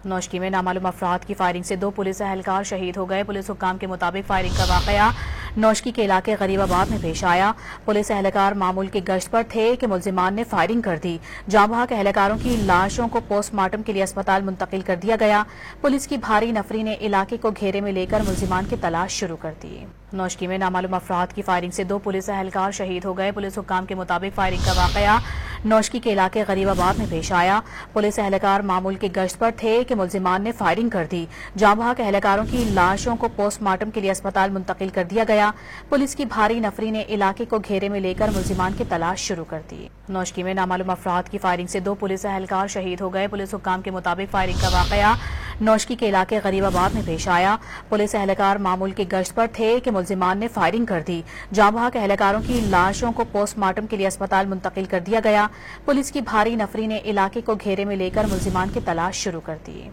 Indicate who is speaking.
Speaker 1: نوشکی میں نامعلوم افراد کی فائرنگ سے 2 پولیس اہلکار شہید ہو گئے۔ پولیس حکام کے مطابق فائرنگ کا واقعہ نوشکی کے علاقے غریب آباد میں پیش آیا۔ پولیس اہلکار معمول کی گشت پر تھے کہ ملزمان نے فائرنگ کر دی۔ جاں بحق اہلکاروں کی لاشوں کو پوسٹ مارٹم کے لیے اسپتال منتقل کر دیا گیا۔ پولیس کی بھاری نفری نے علاقے کو گھیرے میں لے کر ملزمان کی تلاش شروع کر دی۔ نوشکی میں نامعلوم افراد کی فائرنگ سے 2 پولیس اہلکار شہید ہو گئے۔ پولیس حکام کے مطابق فائرنگ کا واقعہ نوشکی کے علاقے غریب آباد میں پیش آیا۔ پولیس اہلکار معمول کی گشت پر تھے کہ ملزمان نے فائرنگ کر دی۔ جاں بحق اہلکاروں کی لاشوں کو پوسٹ مارٹم کے لیے اسپتال منتقل کر دیا گیا۔ پولیس کی بھاری نفری نے علاقے کو گھیرے میں لے کر ملزمان کی تلاش شروع کر دی۔ نوشکی میں نامعلوم افراد کی فائرنگ سے 2 پولیس اہلکار شہید ہو گئے۔ پولیس حکام کے مطابق فائرنگ کا واقعہ نوشکی کے علاقے غریب آباد میں پیش آیا۔ پولیس اہلکار معمول کی گشت پر تھے کہ ملزمان نے فائرنگ کر دی۔ جاں بحق اہلکاروں کی لاشوں کو پوسٹ مارٹم کے لیے اسپتال منتقل کر دیا گیا۔ پولیس کی بھاری نفری نے علاقے کو گھیرے میں لے کر ملزمان کی تلاش شروع کر دی۔